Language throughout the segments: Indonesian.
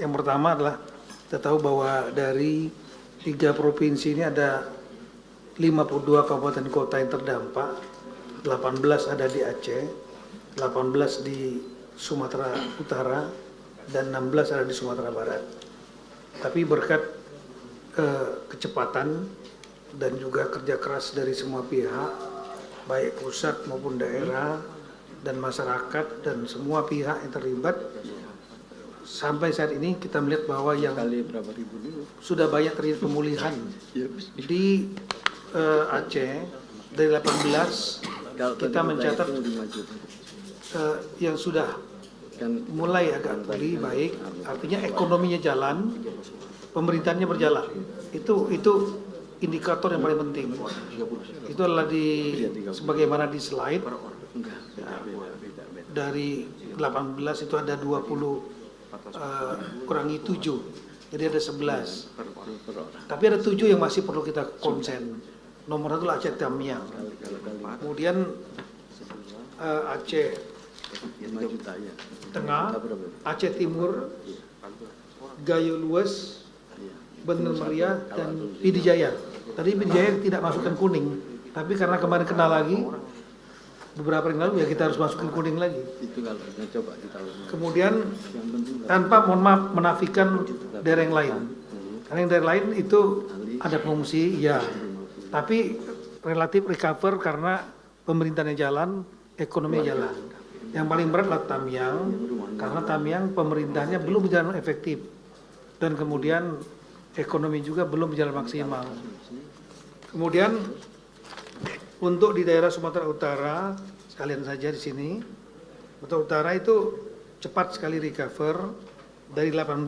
Yang pertama adalah kita tahu bahwa dari 3 provinsi ini ada 52 kabupaten kota yang terdampak, 18 ada di Aceh, 18 di Sumatera Utara, dan 16 ada di Sumatera Barat. Tapi berkat kecepatan dan juga kerja keras dari semua pihak, baik pusat maupun daerah dan masyarakat dan semua pihak yang terlibat, sampai saat ini kita melihat bahwa yang sudah banyak terjadi pemulihan di Aceh dari 18 kita mencatat yang sudah mulai agak pulih baik, artinya ekonominya jalan, pemerintahnya berjalan. Itu indikator yang paling penting. Itu adalah sebagaimana di slide dari 18 itu ada 20 kurangi 7, jadi ada 11. Tapi ada 7 yang masih perlu kita konsen. Nomor 1 Aceh Tamiang, kemudian Aceh Tengah, Aceh Timur, Gayo Lues, Bener Meriah, dan Pidijaya. Tadi Pidijaya tidak masukkan kuning, tapi karena kemarin kena lagi beberapa hari lalu, ya kita harus masukin kuning lagi. Kemudian tanpa mohon maaf menafikan daerah yang lain, karena yang daerah lain itu ada pengungsi, ya, tapi relatif recover karena pemerintahnya jalan, ekonominya jalan. Yang paling berat adalah Tamiang, karena Tamiang pemerintahnya belum berjalan efektif, dan kemudian ekonomi juga belum berjalan maksimal. Kemudian untuk di daerah Sumatera Utara, sekalian saja di sini, Sumatera Utara itu cepat sekali recover dari 18.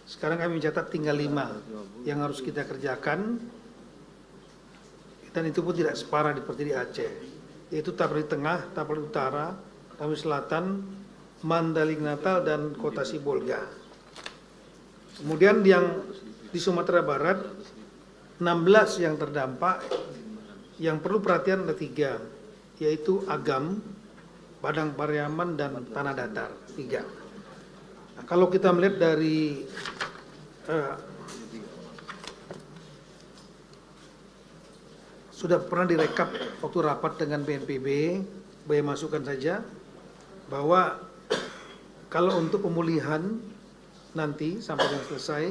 Sekarang kami mencatat tinggal 5 yang harus kita kerjakan, dan itu pun tidak separah seperti di Aceh, yaitu Tapanuli Tengah, Tapanuli Utara, Tapanuli Selatan, Mandailing Natal, dan Kota Sibolga. Kemudian yang di Sumatera Barat 16 yang terdampak, yang perlu perhatian ada 3, yaitu Agam, Padang Pariaman, dan Tanah Datar, 3. Nah, kalau kita melihat dari sudah pernah direkap waktu rapat dengan BNPB, saya masukkan saja bahwa kalau untuk pemulihan nanti sampai dengan selesai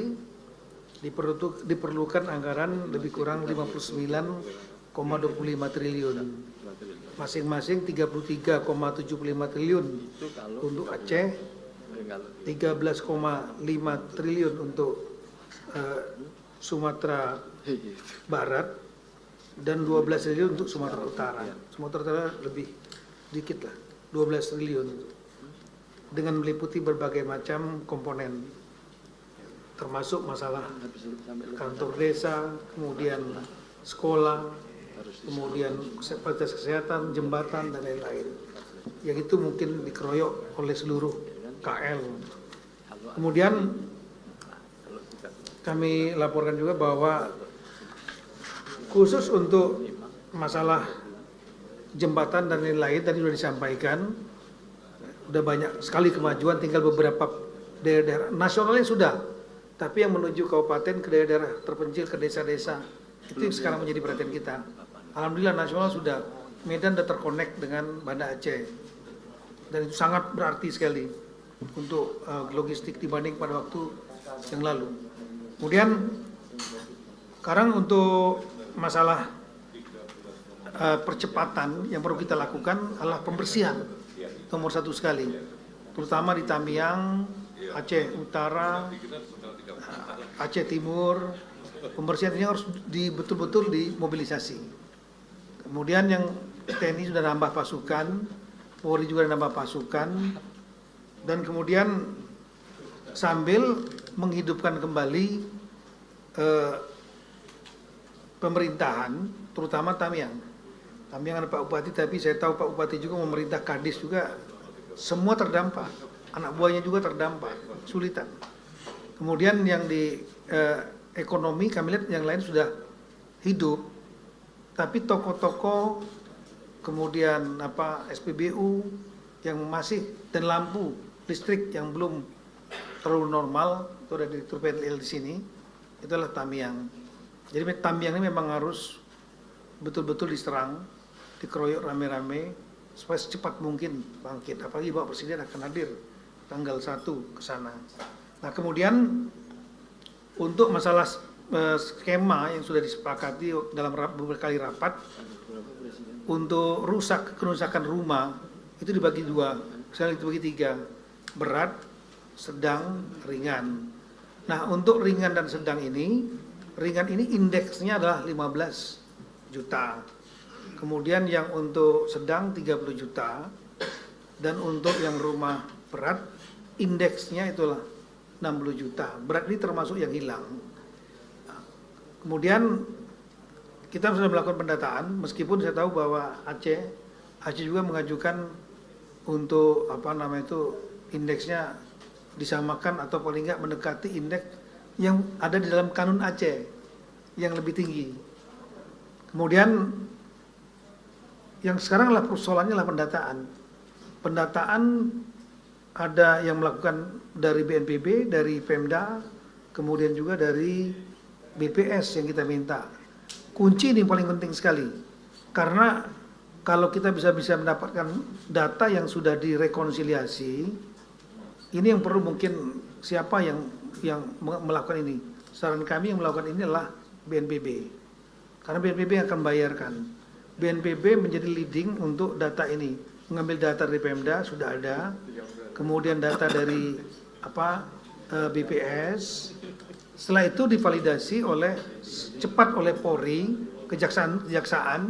diperlukan anggaran lebih kurang 59,25 triliun, masing-masing 33,75 triliun untuk Aceh, 13,5 triliun untuk Sumatera Barat, dan 12 triliun untuk Sumatera Utara. Sumatera Utara lebih dikit lah, 12 triliun, dengan meliputi berbagai macam komponen, termasuk masalah kantor desa, kemudian sekolah, kemudian fasilitas kesehatan, jembatan, dan lain-lain. Yang itu mungkin dikeroyok oleh seluruh KL. Kemudian kami laporkan juga bahwa khusus untuk masalah jembatan dan lain-lain tadi sudah disampaikan, sudah banyak sekali kemajuan, tinggal beberapa daerah-daerah nasionalnya sudah, tapi yang menuju kabupaten, ke daerah-daerah terpencil, ke desa-desa, itu sekarang menjadi perhatian kita. Alhamdulillah nasional sudah, Medan sudah terkonek dengan Banda Aceh, dan itu sangat berarti sekali untuk logistik dibanding pada waktu yang lalu. Kemudian sekarang untuk masalah percepatan yang perlu kita lakukan adalah pembersihan, nomor 1 sekali, terutama di Tamiang, Aceh Utara, Aceh Timur. Pembersihan ini harus betul-betul dimobilisasi. Kemudian yang TNI sudah nambah pasukan, Polri juga nambah pasukan, dan kemudian sambil menghidupkan kembali pemerintahan, terutama Tamiang. Tamiang ada Pak Bupati, tapi saya tahu Pak Bupati juga memerintah Kadis juga, semua terdampak, anak buahnya juga terdampak, kesulitan. Kemudian yang di ekonomi kami lihat yang lain sudah hidup, tapi toko-toko, kemudian SPBU yang masih, dan lampu listrik yang belum terlalu normal, itu ada Direktur PNL di sini, itu adalah Tamiang. Jadi Tamiang ini memang harus betul-betul diserang, dikeroyok rame-rame, supaya secepat mungkin bangkit. Apalagi Bapak Presiden akan hadir tanggal 1 ke sana. Nah kemudian untuk masalah skema yang sudah disepakati dalam beberapa kali rapat, untuk kerusakan rumah itu dibagi dua, misalnya dibagi 3, berat, sedang, ringan. Nah untuk ringan dan sedang ini, ringan ini indeksnya adalah 15 juta. Kemudian yang untuk sedang 30 juta, dan untuk yang rumah berat indeksnya itulah 60 juta. Berat ini termasuk yang hilang. Kemudian kita sudah melakukan pendataan, meskipun saya tahu bahwa Aceh juga mengajukan untuk indeksnya disamakan atau paling nggak mendekati indeks yang ada di dalam kanun Aceh yang lebih tinggi. Kemudian yang sekarang lah persoalannya adalah pendataan. Pendataan ada yang melakukan dari BNPB, dari Pemda, kemudian juga dari BPS yang kita minta. Kunci ini paling penting sekali, karena kalau kita bisa mendapatkan data yang sudah direkonsiliasi, ini yang perlu mungkin siapa yang melakukan ini. Saran kami yang melakukan ini adalah BNPB, karena BNPB yang akan bayarkan. BNPB menjadi leading untuk data ini, mengambil data dari Pemda sudah ada, kemudian data dari BPS. Setelah itu divalidasi cepat oleh Polri, kejaksaan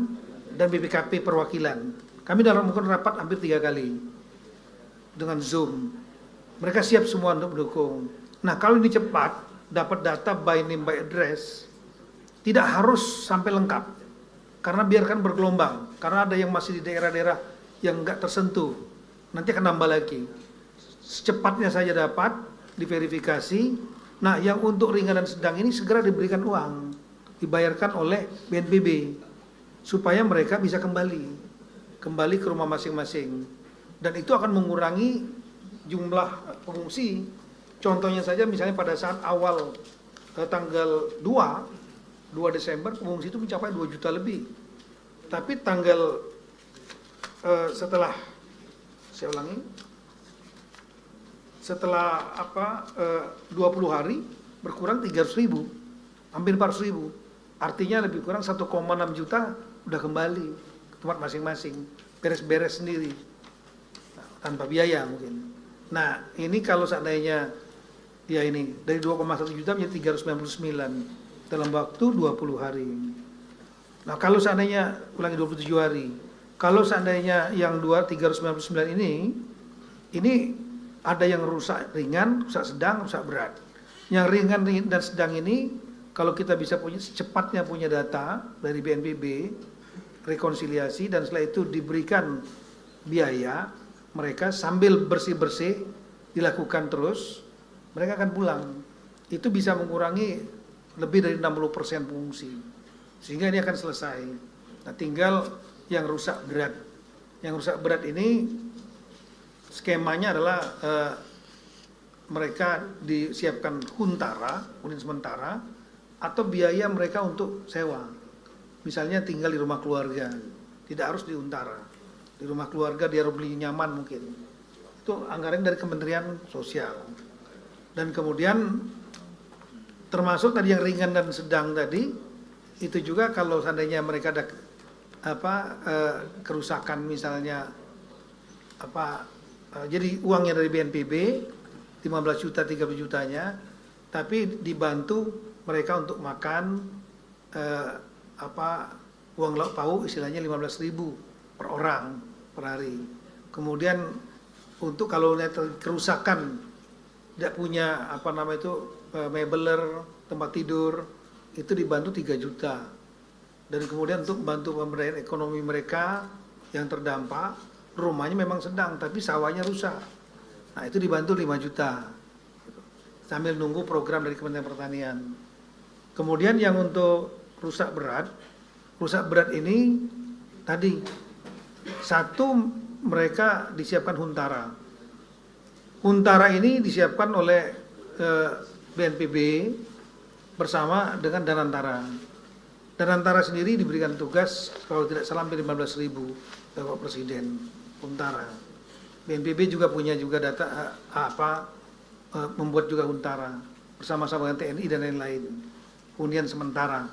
dan BPKP perwakilan. Kami dalam melakukan rapat hampir 3 kali dengan Zoom. Mereka siap semua untuk mendukung. Nah kalau ini cepat, dapat data by name by address, tidak harus sampai lengkap, karena biarkan bergelombang. Karena ada yang masih di daerah-daerah yang nggak tersentuh, nanti akan nambah lagi. Secepatnya saja dapat diverifikasi. Nah yang untuk ringan dan sedang ini segera diberikan uang, dibayarkan oleh BNPB, supaya mereka bisa kembali ke rumah masing-masing. Dan itu akan mengurangi jumlah pengungsi. Contohnya saja misalnya pada saat awal tanggal 2 Desember pengungsi itu mencapai 2 juta lebih. Tapi setelah 20 hari berkurang 300.000, hampir 400.000. Artinya lebih kurang 1,6 juta udah kembali ke tempat masing-masing, beres-beres sendiri, tanpa biaya mungkin. Nah ini kalau seandainya ini dari 2,1 juta menjadi 399 dalam waktu 20 hari. Nah kalau seandainya ulangi 27 hari, kalau seandainya yang 399 ini ada yang rusak ringan, rusak sedang, rusak berat. Yang ringan dan sedang ini, kalau kita bisa secepatnya punya data dari BNPB, rekonsiliasi, dan setelah itu diberikan biaya, mereka sambil bersih-bersih, dilakukan terus, mereka akan pulang. Itu bisa mengurangi lebih dari 60% pengungsi. Sehingga ini akan selesai. Nah tinggal yang rusak berat. Yang rusak berat ini, skemanya adalah mereka disiapkan huntara, hunian sementara, atau biaya mereka untuk sewa. Misalnya tinggal di rumah keluarga, tidak harus di huntara. Di rumah keluarga dia harus beli nyaman mungkin. Itu anggaran dari Kementerian Sosial. Dan kemudian termasuk tadi yang ringan dan sedang tadi, itu juga kalau seandainya mereka ada kerusakan misalnya jadi uangnya dari BNPB 15 juta 30 jutanya, tapi dibantu mereka untuk makan uang lauk pauk istilahnya 15.000 per orang per hari. Kemudian untuk kalau kerusakan tidak punya mebeler, tempat tidur, itu dibantu 3 juta. Dan kemudian untuk membantu pemberdayaan ekonomi mereka yang terdampak, rumahnya memang sedang tapi sawahnya rusak. Nah itu dibantu 5 juta sambil nunggu program dari Kementerian Pertanian. Kemudian yang untuk rusak berat ini tadi satu, mereka disiapkan huntara. Huntara ini disiapkan oleh BNPB bersama dengan Danantara. Danantara sendiri diberikan tugas kalau tidak salah hampir 15.000 Bapak Presiden Untara. BNPB juga punya juga data membuat juga Untara bersama-sama dengan TNI dan lain-lain, hunian sementara.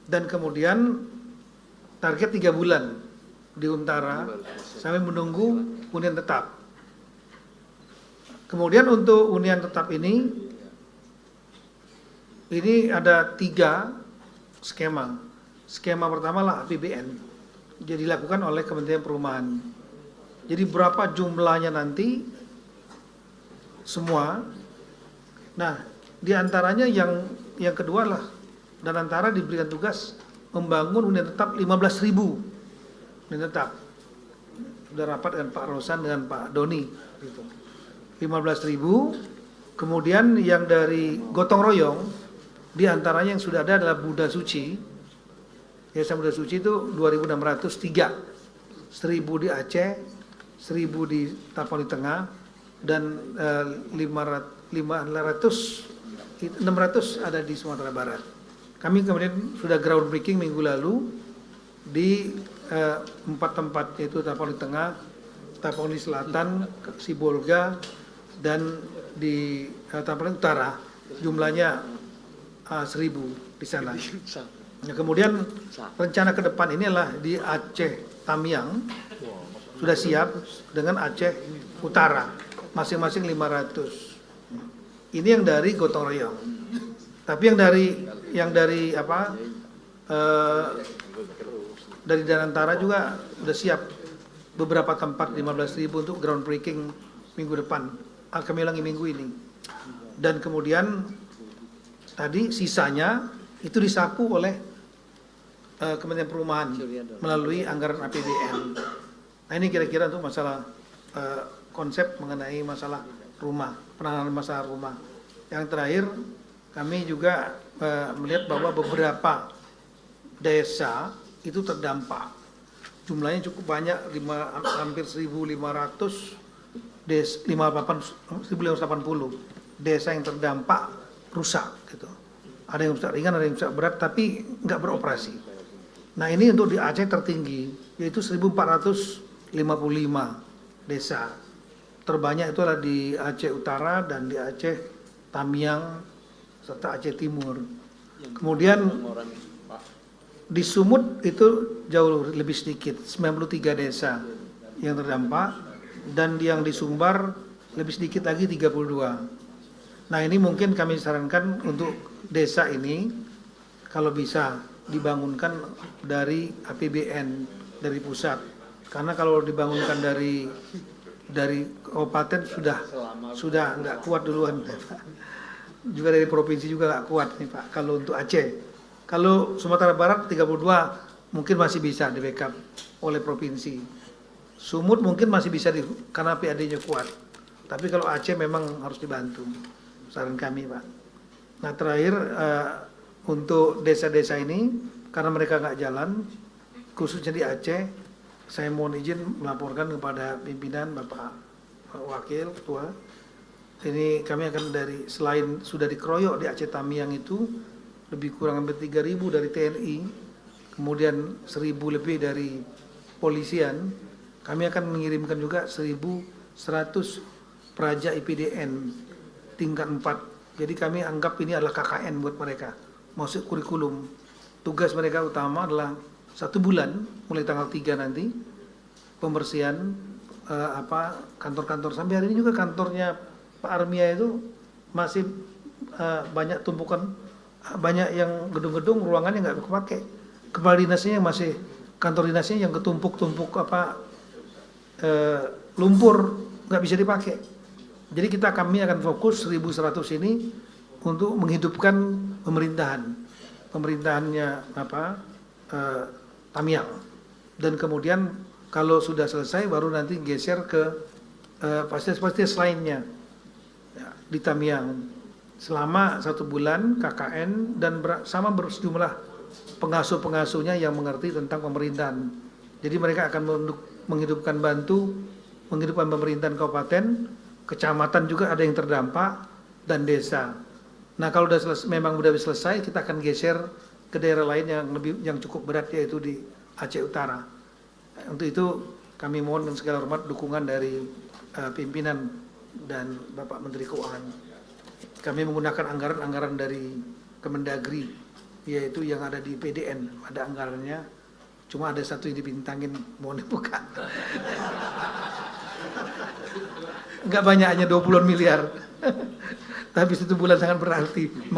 Dan kemudian target 3 bulan di Untara sampai menunggu hunian tetap. Kemudian untuk hunian tetap ini ada 3 skema. Skema pertama lah APBN, jadi dilakukan oleh Kementerian Perumahan. Jadi berapa jumlahnya nanti semua. Nah, diantaranya yang kedua lah, Danantara diberikan tugas membangun hunian tetap 15.000 hunian tetap. Sudah rapat dengan Pak Rosan dengan Pak Doni. Gitu. 15.000. Kemudian yang dari gotong royong, diantaranya yang sudah ada adalah Buddha Suci. Yayasan Buddha Suci itu 2.603. 1.000 di Aceh, 1.000 di Tapani Tengah, dan 600 ada di Sumatera Barat. Kami kemudian sudah groundbreaking minggu lalu di 4 tempat, yaitu Tapani Tengah, Tapani Selatan, Sibolga, dan di Tapani Utara. Jumlahnya 1.000 di sana. Nah, kemudian rencana ke depan ini adalah di Aceh Tamiang sudah siap dengan Aceh Utara, masing-masing 500. Ini yang dari gotong royong. Tapi yang dari Danantara juga sudah siap beberapa tempat 15.000 untuk groundbreaking minggu depan. Kami ulangi minggu ini. Dan kemudian tadi sisanya itu disapu oleh Kementerian Perumahan melalui anggaran APBN. Nah, ini kira-kira untuk masalah konsep mengenai masalah rumah, penanganan masalah rumah. Yang terakhir, kami juga melihat bahwa beberapa desa itu terdampak. Jumlahnya cukup banyak, hampir 1.500 1.580 desa yang terdampak rusak gitu. Ada yang rusak ringan, ada yang rusak berat, tapi nggak beroperasi. Nah, ini untuk di Aceh tertinggi, yaitu 1.455 desa. Terbanyak itu adalah di Aceh Utara dan di Aceh Tamiang serta Aceh Timur. Kemudian di Sumut itu jauh lebih sedikit, 93 desa yang terdampak, dan yang di Sumbar lebih sedikit lagi 32. Nah, ini mungkin kami sarankan untuk desa ini kalau bisa dibangunkan dari APBN dari pusat, karena kalau dibangunkan dari kabupaten sudah nggak kuat duluan, juga dari provinsi juga nggak kuat nih Pak. Kalau untuk Aceh, kalau Sumatera Barat 32 mungkin masih bisa di backup oleh provinsi. Sumut mungkin masih bisa karena PAD-nya kuat. Tapi kalau Aceh memang harus dibantu. Saran kami Pak. Nah, terakhir untuk desa-desa ini, karena mereka nggak jalan, khususnya di Aceh, saya mohon izin melaporkan kepada pimpinan Bapak Wakil Ketua. Ini kami akan selain sudah dikeroyok di Aceh Tamiang itu, lebih kurang hampir 3.000 dari TNI, kemudian 1.000 lebih dari polisian, kami akan mengirimkan juga 1.100 praja IPDN tingkat 4. Jadi kami anggap ini adalah KKN buat mereka, masuk kurikulum. Tugas mereka utama adalah 1 bulan mulai tanggal 3 nanti pembersihan kantor-kantor. Sampai hari ini juga kantornya Pak Armia itu masih banyak tumpukan, banyak yang gedung-gedung ruangannya nggak dipakai. Kepala dinasnya masih, kantor dinasnya yang ketumpuk-tumpuk lumpur, nggak bisa dipakai. Jadi kami akan fokus 1.100 ini untuk menghidupkan pemerintahannya Tamiang, dan kemudian kalau sudah selesai baru nanti geser ke fasilitas-fasilitas lainnya ya, di Tamiang selama 1 bulan KKN, dan sama berjumlah pengasuh-pengasuhnya yang mengerti tentang pemerintahan. Jadi mereka akan menghidupkan pemerintahan kabupaten, kecamatan juga ada yang terdampak, dan desa. Nah kalau memang sudah selesai, kita akan geser ke daerah lain yang cukup berat, yaitu di Aceh Utara. Untuk itu kami mohon dengan segala hormat dukungan dari pimpinan dan Bapak Menteri Keuangan. Kami menggunakan anggaran dari Kemendagri, yaitu yang ada di PDN, ada anggarannya. Cuma ada satu yang dibintangin, mohon dibuka. Enggak banyak, hanya 20 miliar. Tapi 1 bulan sangat berarti.